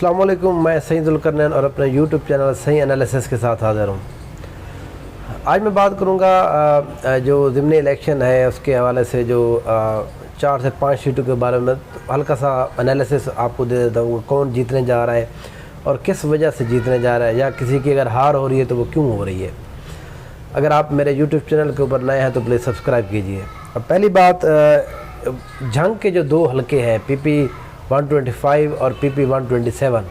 السلام علیکم، میں سعید ذوالقرنین اور اپنے یوٹیوب چینل صحیح انالیسس کے ساتھ حاضر ہوں۔ آج میں بات کروں گا جو ضمنی الیکشن ہے اس کے حوالے سے جو 4 سے 5 سیٹوں کے بارے میں ہلکا سا انالیسس آپ کو دے دیتا ہوں، کون جیتنے جا رہا ہے اور کس وجہ سے جیتنے جا رہا ہے، یا کسی کی اگر ہار ہو رہی ہے تو وہ کیوں ہو رہی ہے۔ اگر آپ میرے یوٹیوب چینل کے اوپر نئے ہیں تو پلیز سبسکرائب کیجئے۔ اب پہلی بات، جنگ کے جو 2 حلقے ہیں پی پی 125 اور پی پی 127،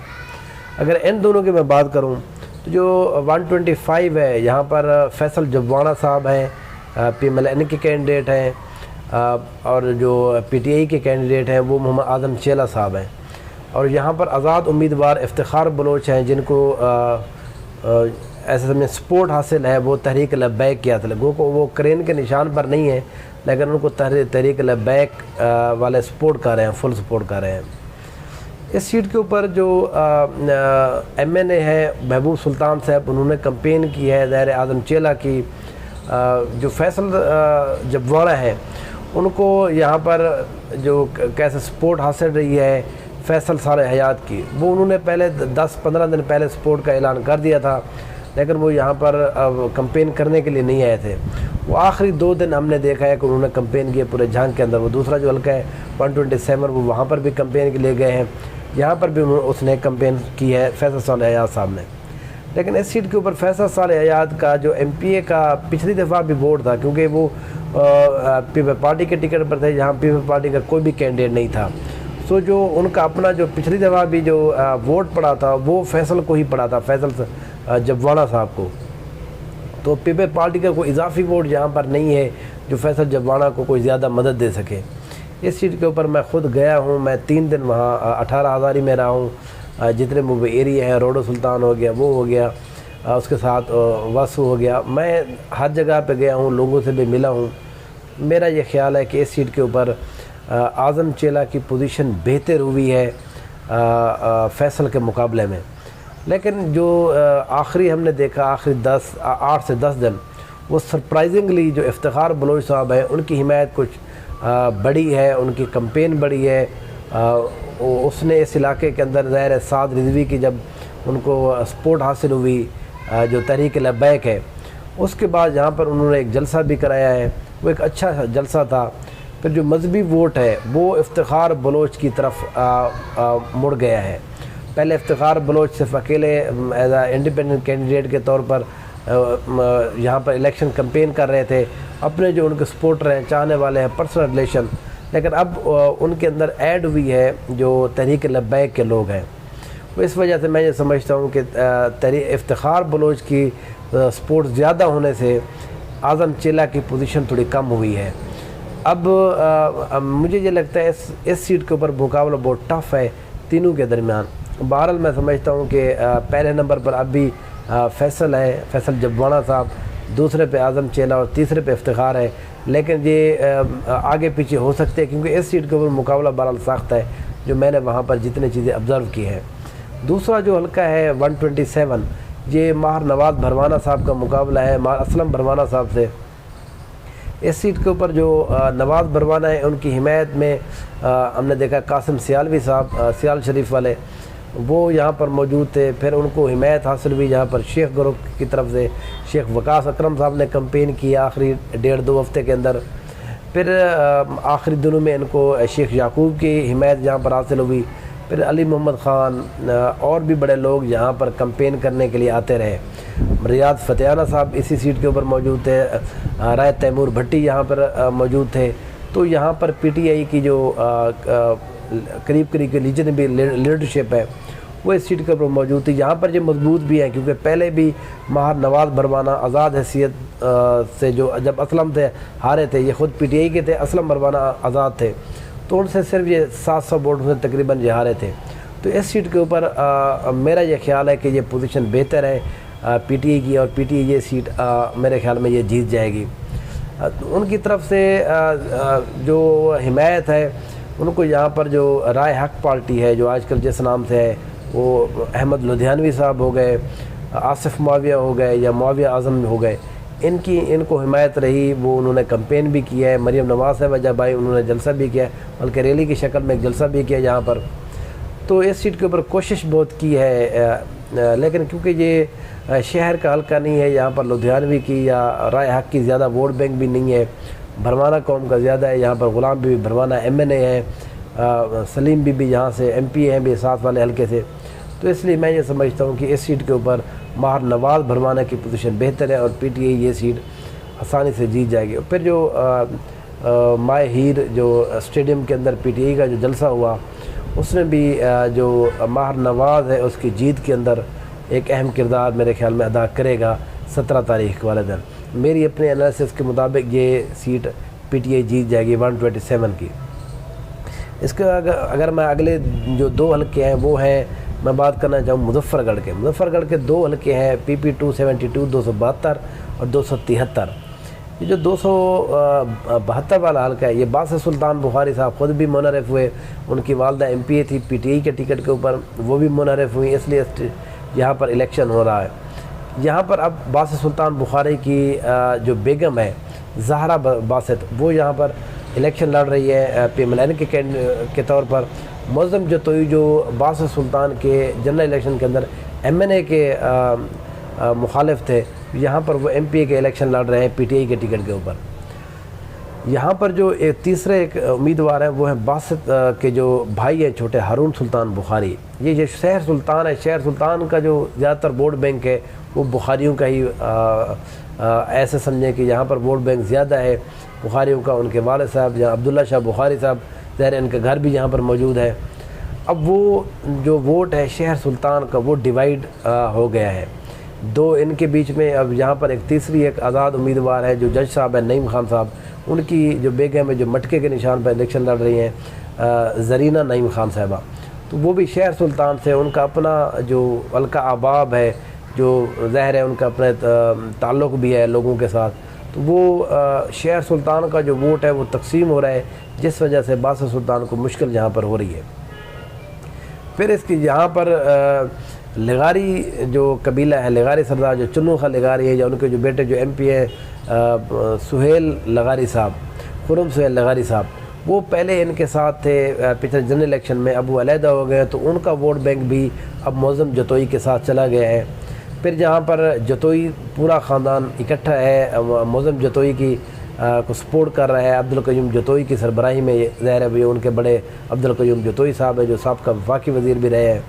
اگر ان دونوں کی میں بات کروں تو جو 125 ہے یہاں پر فیصل جبوانہ صاحب ہیں، پی ایم ایل این کے کینڈیڈیٹ ہیں، اور جو پی ٹی آئی کے کینڈیڈیٹ ہیں وہ محمد اعظم چیلہ صاحب ہیں، اور یہاں پر آزاد امیدوار افتخار بلوچ ہیں جن کو ایسے سمجھیں سپورٹ حاصل ہے، وہ تحریک لبیک کیا تھا، وہ کرین کے نشان پر نہیں ہیں لیکن ان کو تحریک لبیک والے سپورٹ کر رہے ہیں، فل سپورٹ کر رہے ہیں۔ اس سیٹ کے اوپر جو ایم این اے ہے محبوب سلطان صاحب، انہوں نے کمپین کی ہے ظاہر اعظم چیلہ کی۔ جو فیصل جبوانہ ہے ان کو یہاں پر جو کیسے سپورٹ حاصل رہی ہے فیصل صالح حیات کی، وہ انہوں نے پہلے 10-15 دن پہلے سپورٹ کا اعلان کر دیا تھا لیکن وہ یہاں پر کمپین کرنے کے لیے نہیں آئے تھے۔ وہ آخری 2 دن ہم نے دیکھا ہے کہ انہوں نے کمپین کی پورے جھانگ کے اندر۔ وہ دوسرا جو حلقہ ہے 127، وہ وہاں پر بھی کمپین کے لیے گئے ہیں، یہاں پر بھی اس نے کمپین کی ہے فیصل صالح حیات صاحب نے۔ لیکن اس سیٹ کے اوپر فیصل صالح حیات کا جو ایم پی اے کا پچھلی دفعہ بھی ووٹ تھا، کیونکہ وہ پیپل پارٹی کے ٹکٹ پر تھے جہاں پیپل پارٹی کا کوئی بھی کینڈیڈیٹ نہیں تھا، سو جو ان کا اپنا جو پچھلی دفعہ بھی جو ووٹ پڑا تھا وہ فیصل کو ہی پڑا تھا، فیصل جبوانہ صاحب کو۔ تو پیپل پارٹی کا کوئی اضافی ووٹ یہاں پر نہیں ہے جو فیصل جبوانہ کو کوئی زیادہ مدد دے سکے۔ اس سیٹ کے اوپر میں خود گیا ہوں، میں 3 دن وہاں 18 ہزاری میں رہا ہوں، جتنے موبے ایریا ہیں، روڈو سلطان ہو گیا، وہ ہو گیا، اس کے ساتھ وسو ہو گیا، میں ہر جگہ پہ گیا ہوں، لوگوں سے بھی ملا ہوں۔ میرا یہ خیال ہے کہ اس سیٹ کے اوپر اعظم چیلہ کی پوزیشن بہتر ہوئی ہے فیصل کے مقابلے میں۔ لیکن جو آخری ہم نے دیکھا، آخری 8 سے 10 دن، وہ سرپرائزنگلی جو افتخار بلوچ صاحب ہیں ان کی حمایت کچھ بڑی ہے، ان کی کمپین بڑی ہے۔ اس نے اس علاقے کے اندر ظاہر سعد رضوی کی جب ان کو سپورٹ حاصل ہوئی جو تحریک لبیک ہے، اس کے بعد یہاں پر انہوں نے ایک جلسہ بھی کرایا ہے، وہ ایک اچھا جلسہ تھا۔ پھر جو مذہبی ووٹ ہے وہ افتخار بلوچ کی طرف مڑ گیا ہے۔ پہلے افتخار بلوچ صرف اکیلے ایز اے انڈیپینڈنٹ کینڈیڈیٹ کے طور پر یہاں پر الیکشن کمپین کر رہے تھے، اپنے جو ان کے سپورٹر ہیں، چاہنے والے ہیں، پرسنل ریلیشن، لیکن اب ان کے اندر ایڈ ہوئی ہے جو تحریک لبیک کے لوگ ہیں۔ اس وجہ سے میں یہ سمجھتا ہوں کہ افتخار بلوچ کی سپورٹ زیادہ ہونے سے اعظم چیلہ کی پوزیشن تھوڑی کم ہوئی ہے۔ اب مجھے یہ لگتا ہے اس سیٹ کے اوپر مقابلہ بہت ٹف ہے تینوں کے درمیان۔ بہرحال میں سمجھتا ہوں کہ پہلے نمبر پر اب بھی فیصل ہے، فیصل جبوانہ صاحب، دوسرے پہ اعظم چیلہ اور تیسرے پہ افتخار ہے، لیکن یہ آگے پیچھے ہو سکتے ہیں کیونکہ اس سیٹ کے اوپر مقابلہ بہرحال سخت ہے جو میں نے وہاں پر جتنے چیزیں آبزرو کی ہیں۔ دوسرا جو حلقہ ہے 127، یہ ماہر نواز بھروانہ صاحب کا مقابلہ ہے ماہر اسلم بھروانہ صاحب سے۔ اس سیٹ کے اوپر جو نواز بھروانہ ہے ان کی حمایت میں ہم نے دیکھا قاسم سیالوی صاحب، سیال شریف والے، وہ یہاں پر موجود تھے۔ پھر ان کو حمایت حاصل ہوئی یہاں پر شیخ گروہ کی طرف سے، شیخ وقاص اکرم صاحب نے کمپین کی آخری 1.5-2 ہفتے کے اندر۔ پھر آخری دنوں میں ان کو شیخ یعقوب کی حمایت یہاں پر حاصل ہوئی۔ پھر علی محمد خان اور بھی بڑے لوگ یہاں پر کمپین کرنے کے لیے آتے رہے۔ ریاض فتحانہ صاحب اسی سیٹ کے اوپر موجود تھے، رائے تیمور بھٹی یہاں پر موجود تھے۔ تو یہاں پر پی ٹی آئی کی جو قریب کی لیجنری لیڈرشپ ہے وہ اس سیٹ کے اوپر موجود تھی۔ یہاں پر یہ مضبوط بھی ہیں کیونکہ پہلے بھی ماہر نواز بھروانہ آزاد حیثیت سے جو جب اسلم تھے ہارے تھے، یہ خود پی ٹی آئی کے تھے، اسلم بھروانہ آزاد تھے، تو ان سے صرف یہ 700 ووٹوں سے تقریباً یہ ہارے تھے۔ تو اس سیٹ کے اوپر میرا یہ خیال ہے کہ یہ پوزیشن بہتر ہے پی ٹی آئی کی، اور پی ٹی آئی یہ سیٹ میرے خیال میں یہ جیت جائے گی۔ ان کی طرف سے جو حمایت ہے ان کو یہاں پر جو رائے حق پارٹی ہے جو آج کل جس نام سے ہے، وہ احمد لدھیانوی صاحب ہو گئے، آصف معاویہ ہو گئے یا معاویہ اعظم ہو گئے، ان کو حمایت رہی۔ وہ انہوں نے کمپین بھی کیا ہے، مریم نواز صاحبہ جب آئی انہوں نے جلسہ بھی کیا، بلکہ ریلی کی شکل میں ایک جلسہ بھی کیا یہاں پر۔ تو اس سیٹ کے اوپر کوشش بہت کی ہے، لیکن کیونکہ یہ شہر کا حلقہ نہیں ہے، یہاں پر لدھیانوی کی یا رائے حق کی زیادہ ووٹ بینک بھی نہیں ہے، بھروانا قوم کا زیادہ ہے، یہاں پر غلام بی بھروانا MNA ہے، سلیم بی یہاں سے MP ہیں بھی ساتھ والے حلقے سے، تو اس لیے میں یہ سمجھتا ہوں کہ اس سیٹ کے اوپر ماہر نواز بھروانا کی پوزیشن بہتر ہے اور PTI یہ سیٹ آسانی سے جیت جائے گی۔ اور پھر جو مائے ہیر جو اسٹیڈیم کے اندر PTI کا جو جلسہ ہوا، اس نے بھی جو ماہر نواز ہے اس کی جیت کے اندر ایک اہم کردار میرے خیال میں ادا کرے گا 17 تاریخ والے دن۔ میری اپنے انالیسس کے مطابق یہ سیٹ PTI جیت جائے گی 127 کی۔ اس کے اگر میں اگلے جو 2 حلقے ہیں وہ ہیں، میں بات کرنا چاہوں مظفر گڑھ کے۔ مظفر گڑھ کے 2 حلقے ہیں PP 272 272 اور 273۔ یہ جو 272 والا حلقہ ہے، یہ باسط سلطان بخاری صاحب خود بھی منحرف ہوئے، ان کی والدہ MPA تھی PTI کے ٹکٹ کے اوپر، وہ بھی منحرف ہوئی، اس لیے یہاں پر الیکشن ہو رہا ہے۔ یہاں پر اب باسط سلطان بخاری کی جو بیگم ہے زہرا باسط، وہ یہاں پر الیکشن لڑ رہی ہے PMLN کے طور پر۔ معظم جتوئی جو باسط سلطان کے جنرل الیکشن کے اندر MNA کے مخالف تھے، یہاں پر وہ MPA کے الیکشن لڑ رہے ہیں PTI کے ٹکٹ کے اوپر۔ یہاں پر جو تیسرے ایک امیدوار ہیں وہ ہیں باسط کے جو بھائی ہیں چھوٹے ہارون سلطان بخاری۔ یہ شہر سلطان ہے، شہر سلطان کا جو زیادہ تر ووٹ بینک ہے وہ بخاریوں کا ہی، ایسے سمجھیں کہ یہاں پر ووٹ بینک زیادہ ہے بخاریوں کا۔ ان کے والد صاحب جہاں عبداللہ شاہ بخاری صاحب، ظاہر ان کا گھر بھی یہاں پر موجود ہے۔ اب وہ جو ووٹ ہے شہر سلطان کا وہ ڈیوائیڈ ہو گیا ہے، 2 ان کے بیچ میں۔ اب یہاں پر ایک تیسری ایک آزاد امیدوار ہے جو جج صاحب ہیں نعیم خان صاحب، ان کی جو بیگم ہے جو مٹکے کے نشان پر الیکشن لڑ رہی ہیں زرینہ نعیم خان صاحبہ، تو وہ بھی شہر سلطان سے، ان کا اپنا جو حلقہ آباب ہے، جو ظاہر ہے ان کا اپنا تعلق بھی ہے لوگوں کے ساتھ، تو وہ شہر سلطان کا جو ووٹ ہے وہ تقسیم ہو رہا ہے، جس وجہ سے باسط سلطان کو مشکل یہاں پر ہو رہی ہے۔ پھر اس کی یہاں پر لغاری جو قبیلہ ہے، لغاری سردار جو چنو خان لغاری ہے، یا ان کے جو بیٹے جو MP ہیں سہیل لغاری صاحب، خرم سہیل لغاری صاحب، وہ پہلے ان کے ساتھ تھے پچھلے جنرل الیکشن میں، اب وہ علیحدہ ہو گئے، تو ان کا ووٹ بینک بھی اب معظم جتوئی کے ساتھ چلا گیا ہے۔ پھر جہاں پر جتوئی پورا خاندان اکٹھا ہے، معظم جتوئی کی کو سپورٹ کر رہا ہے، عبدالقیوم جتوئی کی سربراہی میں، ظاہر ہے بھی ان کے بڑے عبدالقیوم جتوئی صاحب ہیں جو سابقہ وفاقی وزیر بھی رہے ہیں۔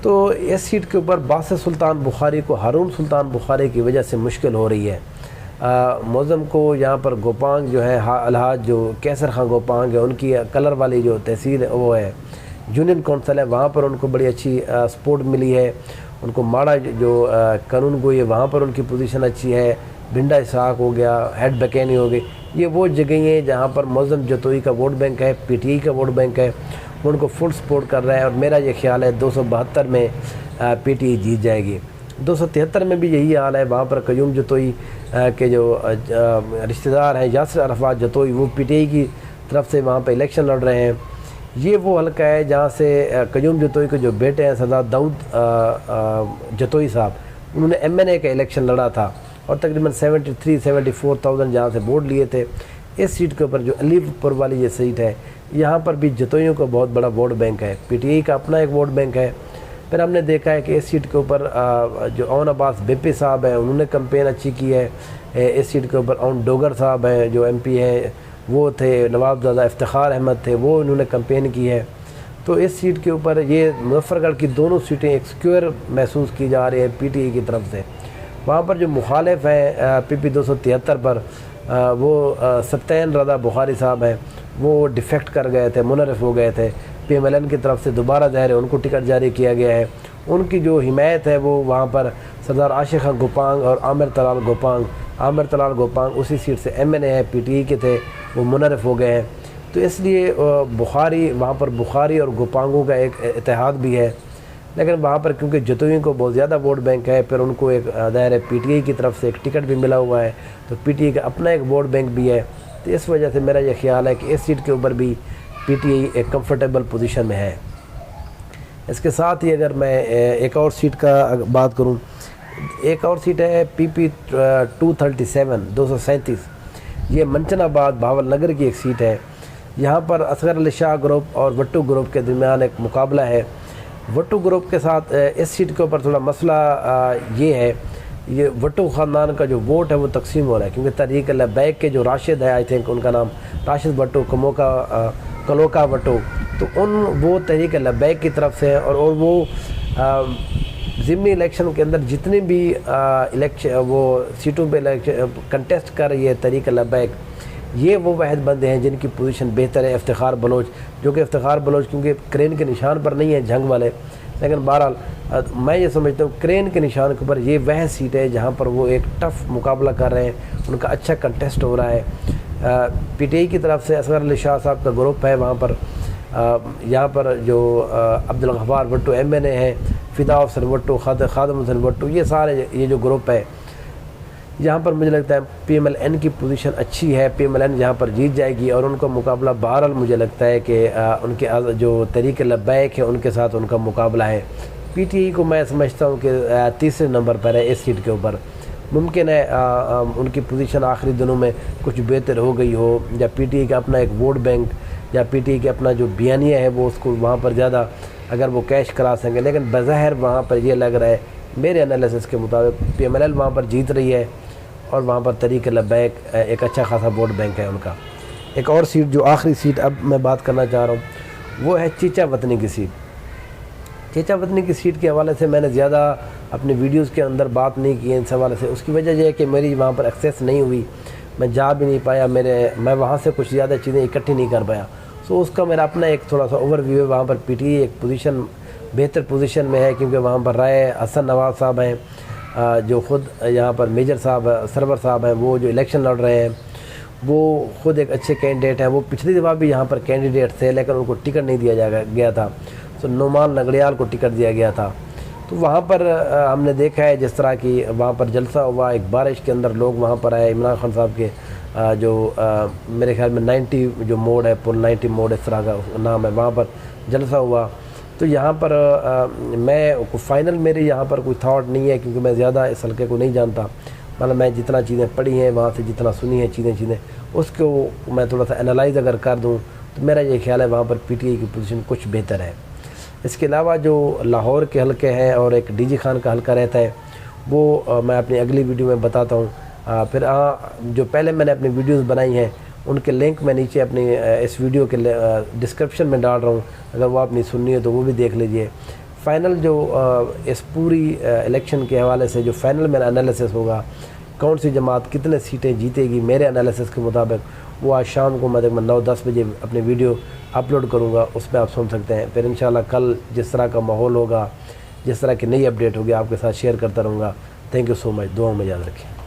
تو اس سیٹ کے اوپر باسط سلطان بخاری کو ہارون سلطان بخاری کی وجہ سے مشکل ہو رہی ہے۔ معظم کو یہاں پر گوپانگ جو ہے، الحاج جو کیسر خان گوپانگ ہے، ان کی کلر والی جو تحصیل ہے وہ ہے یونین کونسل ہے، وہاں پر ان کو بڑی اچھی سپورٹ ملی ہے۔ ان کو ماڑا جو قانون گوئی ہے وہاں پر ان کی پوزیشن اچھی ہے، بھنڈا اسحاق ہو گیا، ہیڈ بکینی ہو گئی، یہ وہ جگہیں ہیں جہاں پر معظم جتوئی کا ووٹ بینک ہے، PTI کا ووٹ بینک ہے، وہ ان کو فل سپورٹ کر رہا ہے، اور میرا یہ خیال ہے 272 میں PTI جیت جائے گی۔ 273 میں بھی یہی حال ہے، وہاں پر قیوم جتوئی کے جو رشتہ دار ہیں یاسر عرفات جتوئی، وہ PTI کی طرف سے وہاں پہ الیکشن لڑ رہے ہیں۔ یہ وہ حلقہ ہے جہاں سے قیوم جتوئی کے جو بیٹے ہیں سردار داؤد جتوئی صاحب، انہوں نے MNA کا الیکشن لڑا تھا اور تقریباً 74,000 جہاں سے ووٹ لیے تھے۔ اس سیٹ کے اوپر جو علی پور والی یہ سیٹ ہے، یہاں پر بھی جتوئیوں کا بہت بڑا ووٹ بینک ہے، PTI کا اپنا ایک ووٹ بینک ہے۔ پھر ہم نے دیکھا ہے کہ اس سیٹ کے اوپر جو اون عباس بپی صاحب ہیں، انہوں نے کمپین اچھی کی ہے۔ اس سیٹ کے اوپر اون ڈوگر صاحب ہیں جو MP ہیں، وہ تھے نواب زادہ افتخار احمد تھے، وہ انہوں نے کمپین کی ہے۔ تو اس سیٹ کے اوپر یہ مظفر گڑھ کی دونوں سیٹیں ایک سکیور محسوس کی جا رہی ہے PTI کی طرف سے۔ وہاں پر جو مخالف ہیں PP 273 پر، وہ سبطین رضا بخاری صاحب ہیں، وہ ڈیفیکٹ کر گئے تھے، منحرف ہو گئے تھے، PMLN کی طرف سے دوبارہ ظاہر ہے ان کو ٹکٹ جاری کیا گیا ہے۔ ان کی جو حمایت ہے وہ وہاں پر سردار عاشق خان گوپانگ اور عامر طلال گوپانگ اسی سیٹ سے MNA ہے، PTI کے تھے، وہ منحرف ہو گئے ہیں۔ تو اس لیے بخاری، وہاں پر بخاری اور گوپانگوں کا ایک اتحاد بھی ہے، لیکن وہاں پر کیونکہ جتوئیوں کو بہت زیادہ ووٹ بینک ہے، پھر ان کو ایک ظاہر ہے PTI کی طرف سے ایک ٹکٹ بھی ملا ہوا ہے، تو PTI کا اپنا ایک ووٹ بینک بھی ہے۔ تو اس وجہ سے میرا یہ خیال ہے کہ اس سیٹ کے اوپر بھی PTI ایک کمفرٹیبل پوزیشن میں ہے۔ اس کے ساتھ ہی اگر میں ایک اور سیٹ کا بات کروں، ایک اور سیٹ ہے PP 237 237، یہ منچن آباد بھاول نگر کی ایک سیٹ ہے۔ یہاں پر اصغر علی شاہ گروپ اور وٹو گروپ کے درمیان ایک مقابلہ ہے۔ وٹو گروپ کے ساتھ اس سیٹ کے اوپر تھوڑا مسئلہ یہ ہے، یہ وٹو خاندان کا جو ووٹ ہے وہ تقسیم ہو رہا ہے، کیونکہ تحریک لبیک کے جو راشد ہے، آئی تھنک ان کا نام راشد وٹو کلوکا وٹو، تو وہ تحریک لبیک کی طرف سے ہیں، اور وہ ضمنی الیکشن کے اندر جتنے بھی وہ سیٹوں پہ کنٹیسٹ کر رہی ہے تحریک لبیک، یہ وہ واحد بندے ہیں جن کی پوزیشن بہتر ہے۔ افتخار بلوچ، جو کہ افتخار بلوچ کیونکہ کرین کے نشان پر نہیں ہے جنگ والے، لیکن بہرحال میں یہ سمجھتا ہوں کرین کے نشان کے اوپر یہ وہ سیٹ ہے جہاں پر وہ ایک ٹف مقابلہ کر رہے ہیں، ان کا اچھا کنٹیسٹ ہو رہا ہے۔ پی ٹی آئی کی طرف سے اصغر علی شاہ صاحب کا گروپ ہے وہاں پر، یہاں پر جو عبدالغفار وٹو ایم این اے ہیں، فدا حسن وٹو، خادم حسن وٹو، یہ سارے یہ جو گروپ ہے، یہاں پر مجھے لگتا ہے پی ایم ایل این کی پوزیشن اچھی ہے، پی ایم ایل این یہاں پر جیت جائے گی، اور ان کا مقابلہ بہرحال مجھے لگتا ہے کہ ان کے جو تحریک لبیک ہے ان کے ساتھ ان کا مقابلہ ہے۔ پی ٹی آئی کو میں سمجھتا ہوں کہ تیسرے نمبر پر ہے اس سیٹ کے اوپر، ممکن ہے ان کی پوزیشن آخری دنوں میں کچھ بہتر ہو گئی ہو، یا پی ٹی آئی کا اپنا ایک ووٹ بینک یا پی ٹی آئی کا اپنا جو بیانیہ ہے وہ اس کو وہاں پر زیادہ اگر وہ کیش کرا سکیں گے، لیکن بظاہر وہاں پر یہ لگ رہا ہے میرے انالیسس کے مطابق پی ایم ایل ایل وہاں پر جیت رہی ہے، اور وہاں پر تحریک لبیک ایک اچھا خاصا ووٹ بینک ہے ان کا۔ ایک اور سیٹ جو آخری سیٹ اب میں بات کرنا چاہ رہا ہوں وہ ہے چیچا وطنی کی سیٹ۔ چیچا وطنی کی سیٹ کے حوالے سے میں نے زیادہ اپنی ویڈیوز کے اندر بات نہیں کی اس حوالے سے، اس کی وجہ یہ ہے کہ میری وہاں پر ایکسیس نہیں ہوئی، میں جا بھی نہیں پایا، میں وہاں سے کچھ زیادہ چیزیں اکٹھی نہیں کر پایا، سو اس کا میرا اپنا ایک تھوڑا سا اوور ویو ہے۔ وہاں پر پی ٹی آئی ایک پوزیشن بہتر پوزیشن میں ہے، کیونکہ وہاں پر رائے حسن نواز صاحب ہیں، جو خود یہاں پر میجر صاحب سرور صاحب ہیں، وہ جو الیکشن لڑ رہے ہیں وہ خود ایک اچھے کینڈیڈیٹ ہیں، وہ پچھلی دفعہ بھی یہاں پر کینڈیڈیٹ تھے لیکن ان کو ٹکٹ نہیں دیا گیا تھا، تو نعمان نگڑیال کو ٹکٹ دیا گیا تھا۔ تو وہاں پر ہم نے دیکھا ہے جس طرح کی وہاں پر جلسہ ہوا، ایک بارش کے اندر لوگ وہاں پر آئے، عمران خان صاحب کے جو میرے خیال میں 90 جو موڈ ہے، پل 90 موڈ اس طرح کا نام ہے، وہاں پر جلسہ ہوا۔ تو یہاں پر میں فائنل میرے یہاں پر کوئی تھاٹ نہیں ہے، کیونکہ میں زیادہ اس حلقے کو نہیں جانتا، مطلب میں جتنا چیزیں پڑھی ہیں وہاں سے جتنا سنی ہیں چیزیں اس کو میں تھوڑا سا انالائز اگر کر دوں تو میرا یہ خیال ہے وہاں پر پی ٹی آئی کی پوزیشن کچھ بہتر ہے۔ اس کے علاوہ جو لاہور کے حلقے ہیں اور ایک ڈی جی خان کا حلقہ رہتا ہے وہ میں اپنی اگلی ویڈیو میں بتاتا ہوں۔ پھر جو پہلے میں نے اپنی ویڈیوز بنائی ہیں ان کے لنک میں نیچے اپنی اس ویڈیو کے ڈسکرپشن میں ڈال رہا ہوں، اگر وہ آپ نے سننی ہے تو وہ بھی دیکھ لیجئے۔ فائنل جو اس پوری الیکشن کے حوالے سے جو فائنل میرا انالیسس ہوگا، کون سی جماعت کتنے سیٹیں جیتے گی میرے انالیسس کے مطابق، وہ آج شام کو میں 9-10 بجے اپنی ویڈیو اپلوڈ کروں گا، اس میں آپ سن سکتے ہیں۔ پھر انشاءاللہ کل جس طرح کا ماحول ہوگا، جس طرح کی نئی اپڈیٹ ہوگی آپ کے ساتھ شیئر کرتا رہوں گا۔ تھینک یو سو مچ، دعاؤں میں یاد رکھیں۔